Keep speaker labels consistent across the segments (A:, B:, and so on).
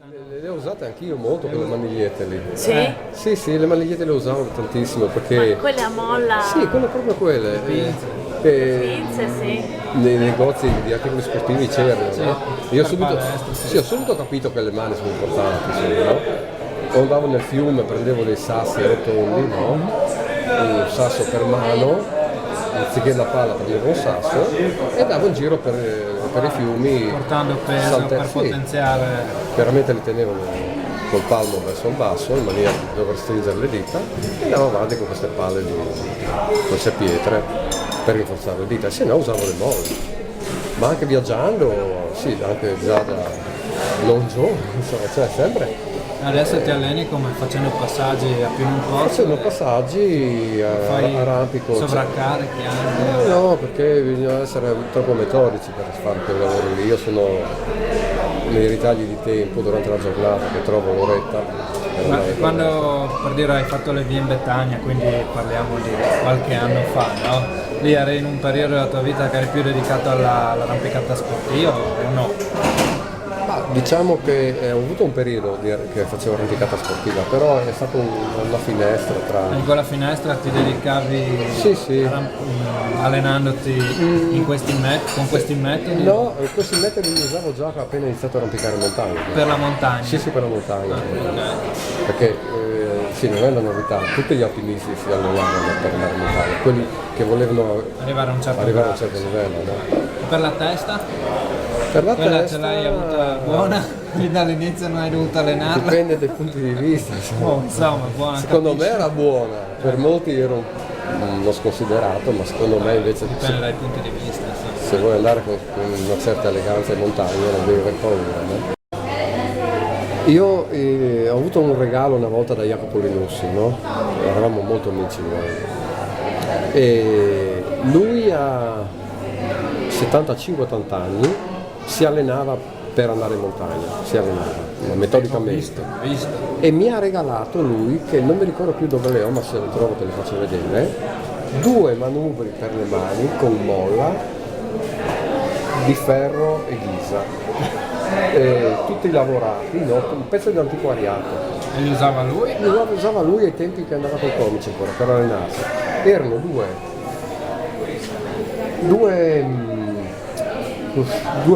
A: Le ho usate anch'io molto quelle manigliette lì.
B: Sì?
A: Sì, sì, le manigliette le usavo tantissimo perché...
B: Ma quelle a molla.
A: Sì, quelle proprio quelle.
B: Pinze, sì.
A: Nei negozi di articoli sportivi c'erano, no? Io
C: per
A: subito,
C: palestra, sì.
A: sì, ho subito capito che le mani sono importanti, sì, no? Quando andavo nel fiume prendevo dei sassi rotondi, no? Un sasso per mano, anziché la palla prendevo un sasso e andavo in giro per i fiumi.
C: Portando peso per
A: sì,
C: potenziare.
A: chiaramente li tenevo col palmo verso il basso in maniera da dover stringere le dita e andavo avanti con queste palle di queste pietre per rinforzare le dita, se no usavo le molle. Ma anche viaggiando, sì, anche già da non giovane, insomma, cioè sempre
C: Adesso ti alleni come facendo passaggi a più non posso.
A: facendo passaggi,
C: Fai
A: arrampico.
C: sovraccarichi anche.
A: No, perché bisogna essere troppo metodici per fare quel lavoro lì. Io sono nei ritagli di tempo durante la giornata che trovo l'oretta.
C: Ma quando per dire hai fatto le vie in Betagna, quindi parliamo di qualche anno fa, no? Lì eri in un periodo della tua vita che eri più dedicato all'arrampicata sportiva o no?
A: Diciamo che ho avuto un periodo che facevo arrampicata sportiva, però è stata una finestra tra...
C: In quella finestra ti dedicavi
A: Sì.
C: allenandoti con questi metodi?
A: No, questi metodi li usavo già appena iniziato a arrampicare in montagna.
C: Per la montagna?
A: Sì, per la montagna.
C: Ok.
A: Perché sì, non è una novità, tutti gli alpinisti si allenavano per andare in montagna, quelli che volevano
C: Arrivare a un certo
A: livello, no?
C: Per la testa?
A: Per la
C: Quella
A: testa
C: ce l'hai avuta buona? Fin dall'inizio non hai dovuto allenarla?
A: dipende dai punti di vista.
C: Insomma, buona.
A: Secondo me era buona, per molti ero uno sconsiderato, ma secondo me invece
C: Dipende dai punti di vista. Sì.
A: se vuoi andare con una certa eleganza in montagna non devi aver paura. No? Io ho avuto un regalo una volta da Jacopo Linussi, no? Eravamo molto amici noi. E lui a 75-80 anni si allenava per andare in montagna, si allenava metodicamente.
C: Visto.
A: E mi ha regalato lui, che non mi ricordo più dove le ho, ma se lo trovo te le faccio vedere, 2 manubri per le mani con molla di ferro e ghisa. Tutti lavorati, no? Un pezzo di antiquariato.
C: E li usava lui?
A: Lo usava lui ai tempi che andava con i comici ancora per allenarsi. Erano due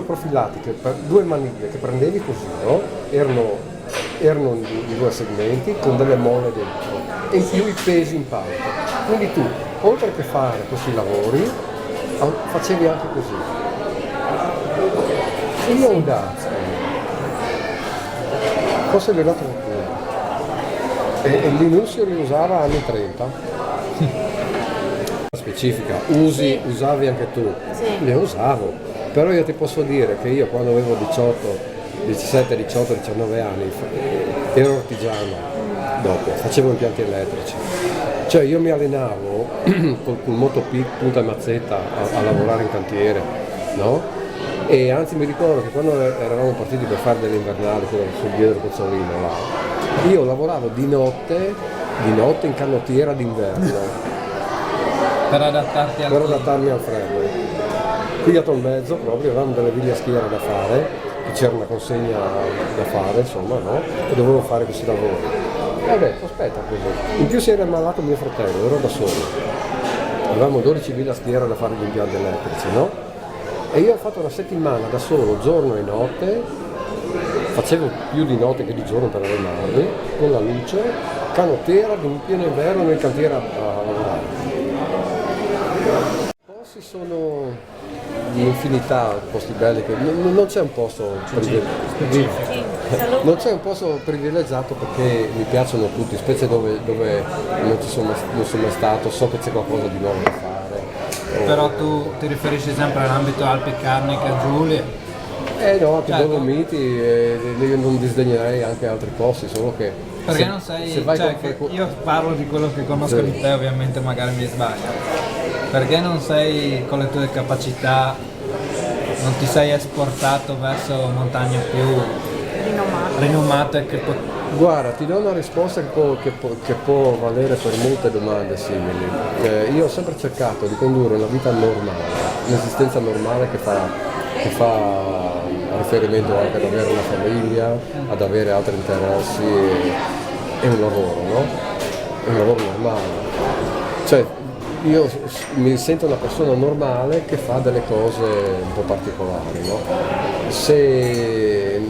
A: profilati, due maniglie che prendevi così, no? Erano in 2 segmenti con delle molle dentro e in più i pesi in palco. Quindi tu, oltre che fare questi lavori, facevi anche così. E io un dazio, forse l'ho dato qualcuno. E l'Inusio li usava anni 30. Specifica, usavi anche tu?
B: Sì.
A: Le usavo, però io ti posso dire che io quando avevo 17, 18, 19 anni ero artigiano, dopo facevo impianti elettrici, cioè io mi allenavo col motopic punta e mazzetta a lavorare in cantiere, no? E anzi mi ricordo che quando eravamo partiti per fare delle invernali sul dietro Cozzolino là, io lavoravo di notte in canottiera d'inverno.
C: Per adattarti al
A: Per adattarmi al freddo. Qui a Tolmezzo proprio avevamo delle viglie a schiera da fare, c'era una consegna da fare, insomma, no? E dovevo fare questi lavori. E ho detto, aspetta così. In più si era ammalato mio fratello, ero da solo. Avevamo 12 viglie a schiera da fare gli impianti elettrici, no? E io ho fatto una settimana da solo, giorno e notte, facevo più di notte che di giorno per allenarmi, con la luce, canottiera, in pieno inverno nel cantiere a lavorare. Posti sono di infinità, posti belli, che non c'è un posto non c'è un posto privilegiato perché mi piacciono tutti, specie dove non sono mai stato, so che c'è qualcosa di nuovo da fare.
C: Però tu ti riferisci sempre all'ambito Alpi Carnica, Giulia?
A: No, anche Dolomiti, io non disdegnerei anche altri posti, solo che...
C: Perché non sei... io parlo di quello che conosco di te, ovviamente magari mi sbaglio. Perché non sei con le tue capacità, non ti sei esportato verso montagne più rinomate che
A: Guarda, ti do una risposta che può valere per molte domande simili. Io ho sempre cercato di condurre una vita normale, un'esistenza normale che che fa riferimento anche ad avere una famiglia, ad avere altri interessi, è un lavoro, no? È un lavoro normale. Cioè, io mi sento una persona normale che fa delle cose un po' particolari, no? Se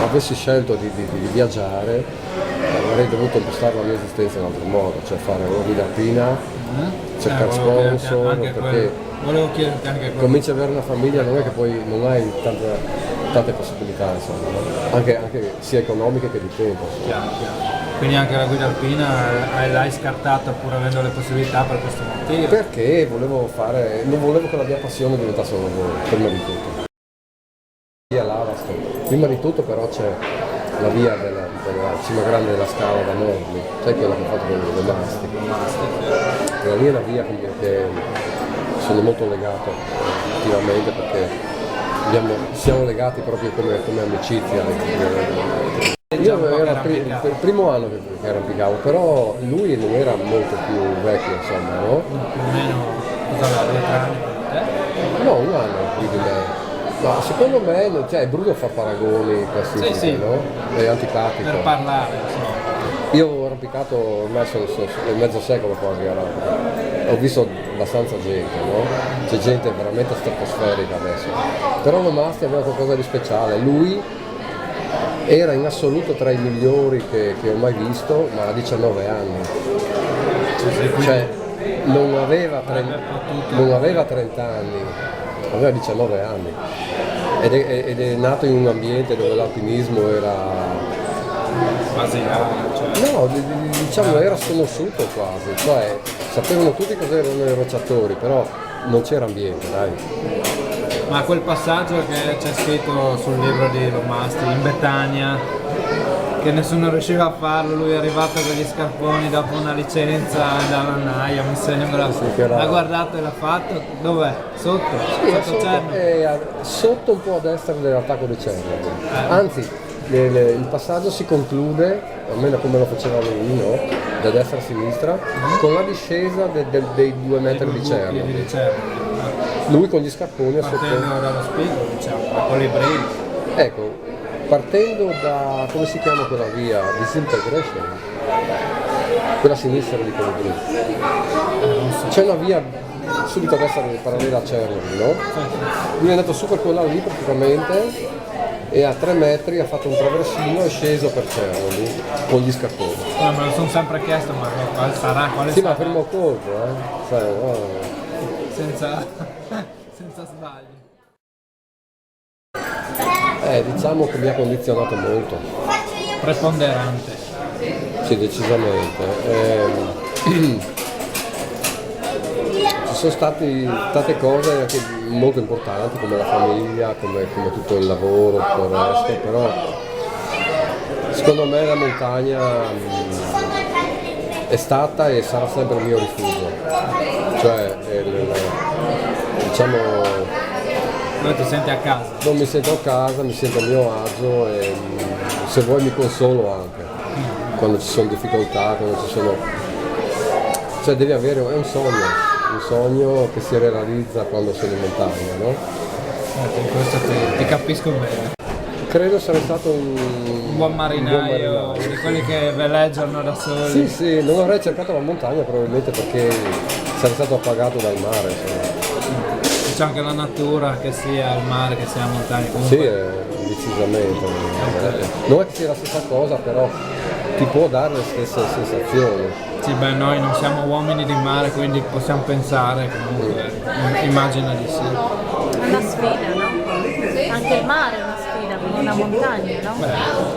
A: avessi scelto di viaggiare, avrei dovuto impostare la mia esistenza in un altro modo, cioè fare una guida alpina, cercare sponsor, perché
C: volevo chiederti anche quello.
A: cominci ad avere una famiglia, non è che poi non hai tante possibilità, insomma, no? Anche sia economiche che di tempo.
C: Chiaro. Quindi anche la guida alpina l'hai scartata pur avendo le possibilità per questo motivo?
A: Perché non volevo che la mia passione diventasse un lavoro, prima di tutto. Prima di tutto però c'è la via della cima grande della scala da Norli, sai quella che ho fatto con le masti. Quella lì è una via che sono molto legato attivamente perché siamo legati proprio come amicizia. Io era il primo anno che arrampicavo, però lui non era molto più vecchio, insomma, no?
C: Più o meno, cosa aveva, 2 anni per te?
A: No, un anno più di me. No, secondo me cioè, è brutto fare paragoni classifici,
C: Sì.
A: no? È antipatico.
C: Per parlare, insomma.
A: Io ho arrampicato ormai sono mezzo secolo quasi che arrampico. Ho visto abbastanza gente, no? C'è gente veramente stratosferica adesso. Però Lomasti aveva qualcosa di speciale. Lui era in assoluto tra i migliori che ho mai visto, ma a 19 anni. Cioè non aveva 30 anni, aveva 19 anni. Ed è nato in un ambiente dove l'alpinismo era
C: basilare, cioè.
A: No, diciamo era sconosciuto quasi, cioè sapevano tutti cos'erano i rocciatori, però non c'era ambiente, dai.
C: Ma quel passaggio che c'è scritto sul libro di Lomasti, in Betania, che nessuno riusciva a farlo, lui è arrivato con gli scarponi dopo una licenza dalla Naia, mi sembra, l'ha guardato e l'ha fatto, dov'è? Sotto? Sotto Cerno?
A: Sotto un po' a destra dell'attacco di Cerno, anzi il passaggio si conclude, almeno come lo faceva lui, no? Da destra a sinistra, con la discesa dei 2 metri di Cerno. Lui con gli scarponi
C: partendo dallo spigolo, diciamo, da Colibrino.
A: Ecco, partendo da, come si chiama quella via? Disintegration, quella a sinistra di Colibrino. C'è una via subito a destra parallela a Cernovi, no? Lui è andato su per quella lì praticamente e a 3 metri ha fatto un traversino e è sceso per Cernovi con gli scarponi.
C: No, me lo sono sempre chiesto, ma quale sarà?
A: Sì, ma primo colpo, sai, no?
C: Senza sbagli.
A: Diciamo che mi ha condizionato molto.
C: Preponderante.
A: Sì, decisamente. Ci sono state cose anche molto importanti come la famiglia, come tutto il lavoro, tutto il resto, però secondo me la montagna è stata e sarà sempre il mio rifugio. Cioè, diciamo,
C: dove ti senti a casa?
A: Non mi sento a casa, mi sento a mio agio e se vuoi mi consolo anche quando ci sono difficoltà, quando ci sono. Cioè devi avere, è un sogno che si realizza quando sei in montagna, no?
C: In questo ti capisco bene.
A: Credo sarei stato un
C: buon marinaio, di quelli che veleggiano da soli.
A: Sì, non avrei cercato la montagna probabilmente perché sarei stato appagato dal mare.
C: C'è anche la natura, che sia il mare, che sia la montagna. Comunque.
A: Sì, decisamente. Non è che sia la stessa cosa, però ti può dare le stesse sensazioni.
C: Sì, beh, noi non siamo uomini di mare, quindi possiamo pensare comunque, immagino di sì.
B: È una sfida, no? Anche il mare è una sfida, come una montagna, no?
C: Beh,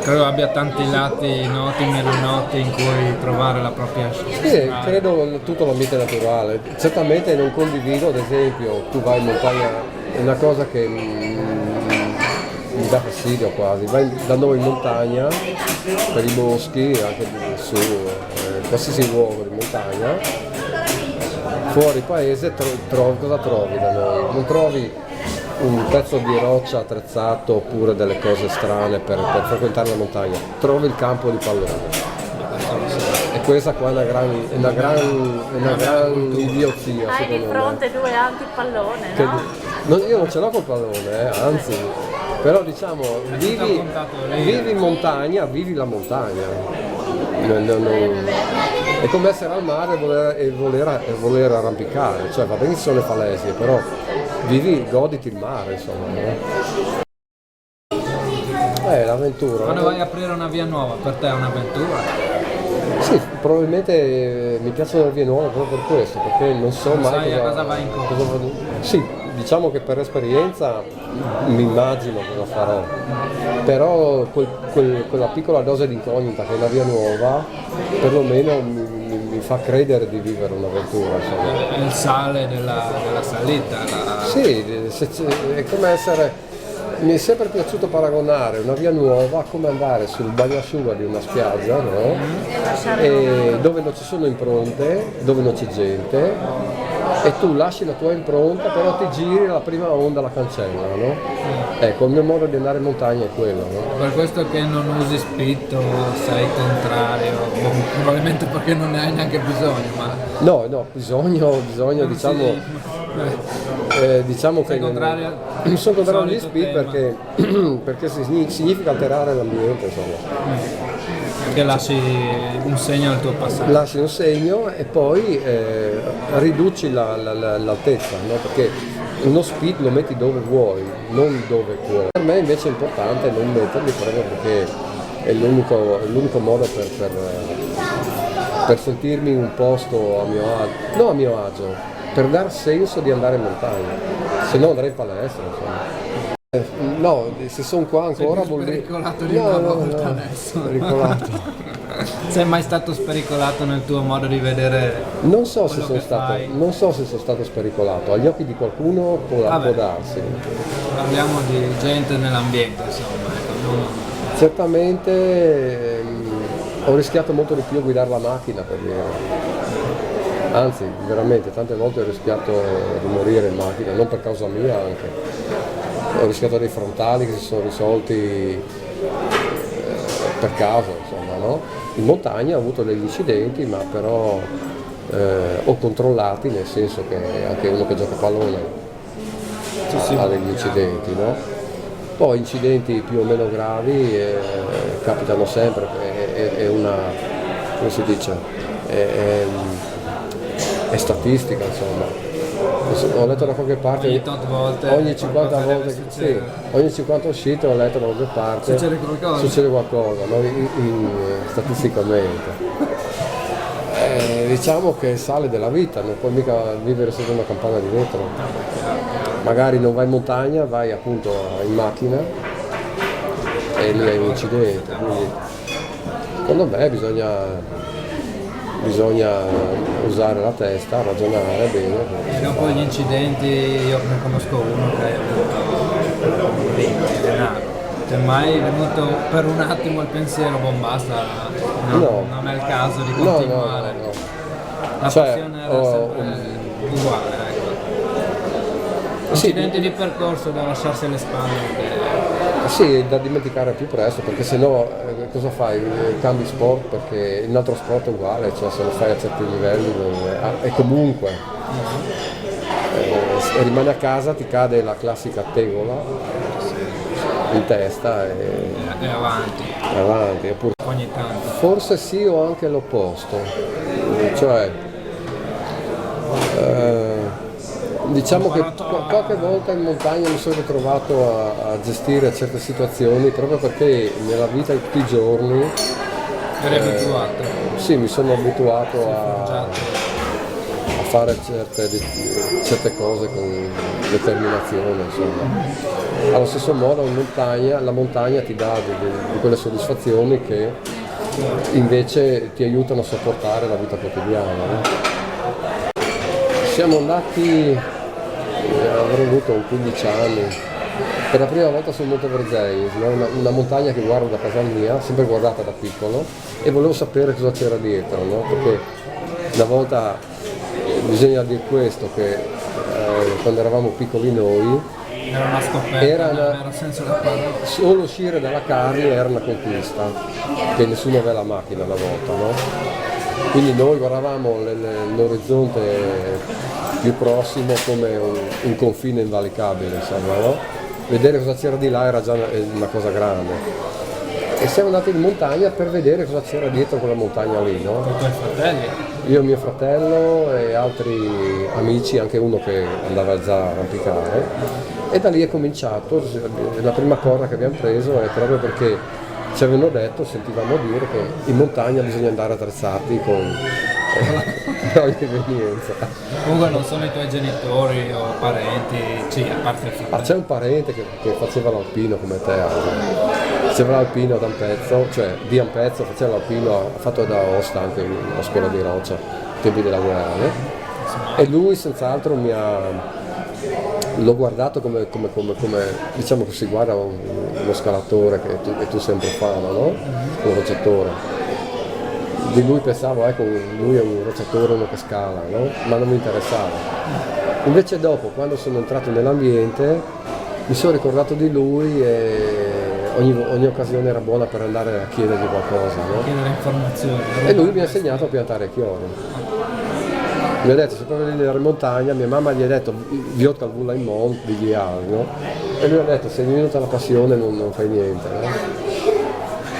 C: credo abbia tanti lati noti, meno noti in cui trovare la propria strada.
A: Sì, credo tutto l'ambiente naturale. Certamente non condivido, ad esempio, tu vai in montagna, è una cosa che mi dà fastidio quasi, vai da noi in montagna, per i boschi, anche su qualsiasi luogo di montagna, fuori paese cosa trovi da noi? Non trovi un pezzo di roccia attrezzato oppure delle cose strane per frequentare la montagna, trovi il campo di pallone. E questa qua è una gran idiozia.
B: Hai di
A: secondo me.
B: fronte due antipallone,
A: Che-
B: no?
A: io non ce l'ho col pallone, anzi, però diciamo, vivi in montagna, vivi la montagna. È come essere al mare e voler arrampicare, cioè va bene che ci sono le falesie, però goditi il mare, insomma. No? L'avventura.
C: Quando vai a aprire una via nuova, per te è un'avventura?
A: Sì, probabilmente mi piacciono le vie nuove proprio per questo, perché non so mai
C: sai a cosa vai incontro.
A: Sì, diciamo che per esperienza mi immagino cosa farò, però quella piccola dose di incognita che è una via nuova, perlomeno mi fa credere di vivere un'avventura. Insomma.
C: Il sale della salita.
A: Sì, è come essere... Mi è sempre piaciuto paragonare una via nuova a come andare sul bagnasciuga di una spiaggia, no? E dove non ci sono impronte, dove non c'è gente, e tu lasci la tua impronta, però ti giri e la prima onda la cancella, no? Ecco, il mio modo di andare in montagna è quello, no?
C: Per questo che non usi spitto, sei contrario, probabilmente perché non ne hai neanche bisogno, ma...
A: No, bisogno diciamo... diciamo che non sono contrario agli speed perché significa alterare l'ambiente, insomma.
C: Che lasci un segno al tuo passato.
A: Lasci un segno e poi riduci l'altezza, no? Perché uno speed lo metti dove vuoi, non dove vuoi. Per me invece è importante non metterli proprio perché è l'unico modo per sentirmi in un posto a mio agio, non a mio agio, per dar senso di andare in montagna, se no andrei in palestra, insomma. No, se sono qua ancora vuol dire...
C: Spericolato di una volta adesso.
A: Spericolato.
C: Sei mai stato spericolato nel tuo modo di vedere?
A: Non so se
C: quello
A: sono stato spericolato, agli occhi di qualcuno può darsi.
C: Parliamo di gente nell'ambiente, insomma. Ecco,
A: Certamente ho rischiato molto di più a guidare la macchina, per dire. Anzi, veramente, tante volte ho rischiato di morire in macchina, non per causa mia anche. Ho rischiato dei frontali che si sono risolti per caso, insomma, no? In montagna ho avuto degli incidenti, ma però ho controllati, nel senso che anche uno che gioca a pallone ha degli incidenti, no? Poi incidenti più o meno gravi capitano sempre, è una, come si dice, è statistica, insomma. Ho letto da qualche parte ogni 50 volte ogni 50 uscite ho letto da qualche parte succede qualcosa, no? Statisticamente. Diciamo che sale della vita, non puoi mica vivere sotto una campana di vetro. Magari non vai in montagna, vai appunto in macchina e lì hai un incidente. Quindi, secondo me bisogna usare la testa, ragionare bene.
C: Dopo gli incidenti io ne conosco uno che ha avuto denaro. Ti è mai venuto per un attimo il pensiero, basta,
A: No.
C: non è il caso di continuare?
A: No.
C: La passione era sempre uguale, ecco. Incidenti di percorso da lasciarsi alle spalle.
A: Sì, è da dimenticare più presto, perché sennò cosa fai? Cambi sport, perché un altro sport è uguale, cioè se lo fai a certi livelli e comunque rimani a casa, ti cade la classica tegola in testa e avanti. Oppure,
C: Ogni tanto.
A: forse sì o anche l'opposto, cioè diciamo che qualche volta in montagna mi sono ritrovato a gestire certe situazioni proprio perché nella vita di tutti i giorni
C: Eri abituato.
A: sì, mi sono abituato a fare certe cose con determinazione, insomma. Allo stesso modo la montagna ti dà di quelle soddisfazioni che invece ti aiutano a sopportare la vita quotidiana, no? Siamo andati, avrò avuto 15 anni, per la prima volta sul Monte Verzei, una montagna che guardo da casa mia, sempre guardata da piccolo, e volevo sapere cosa c'era dietro, no? Perché una volta, bisogna dire questo, che quando eravamo piccoli noi,
C: Era una scoperta, nel vero senso della parola.
A: solo uscire dalla carne era una conquista, che nessuno aveva la macchina una volta, no? Quindi noi guardavamo l'orizzonte più prossimo come un confine invalicabile, insomma, no? Vedere cosa c'era di là era già una cosa grande. E siamo andati in montagna per vedere cosa c'era dietro quella montagna lì, no?
C: Con i tuoi fratelli?
A: Io, mio fratello e altri amici, anche uno che andava già a arrampicare, e da lì è cominciato. La prima corda che abbiamo preso è proprio perché ci avevano detto, sentivamo dire che in montagna bisogna andare attrezzati con ogni evenienza.
C: Comunque non sono i tuoi genitori o parenti, sì, a parte il fratello.
A: C'è un parente che faceva l'alpino come te, faceva l'alpino da un pezzo, cioè di un pezzo faceva l'alpino, ha fatto da Osta anche una scuola di roccia, ai tempi della guerra, no? E lui senz'altro l'ho guardato come diciamo che si guarda uno scalatore che tu sempre fanno, no? Un rocciatore. Di lui pensavo, ecco, lui è un rocciatore, uno che scala, no? Ma non mi interessava. Invece dopo, quando sono entrato nell'ambiente, mi sono ricordato di lui e ogni occasione era buona per andare a chiedergli qualcosa, no?
C: Chiedere informazioni.
A: E lui mi ha insegnato a piantare chiodi. Mi ha detto, se proprio andare in montagna, mia mamma gli ha detto, Viotka al Vulla in Mont di Ghial, no? E lui ha detto, se mi è venuta la passione non fai niente, no?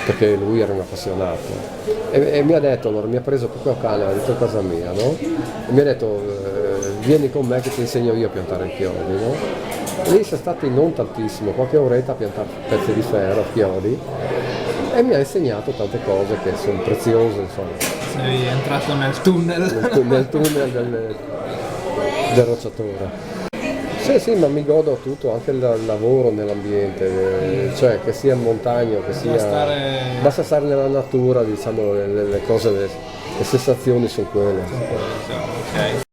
A: Perché lui era un appassionato. E mi ha detto, allora mi ha preso proprio a cane, ha detto a casa mia, no? E mi ha detto, vieni con me che ti insegno io a piantare i chiodi, no? E lì siamo stati non tantissimo, qualche oretta a piantare pezzi di ferro, chiodi, e mi ha insegnato tante cose che sono preziose, insomma.
C: Sei entrato nel tunnel.
A: Nel tunnel del rocciatore. Sì, ma mi godo tutto, anche il lavoro nell'ambiente, cioè che sia in montagna, che sia. Basta stare nella natura, diciamo, le cose, le sensazioni sono quelle.
C: Ok.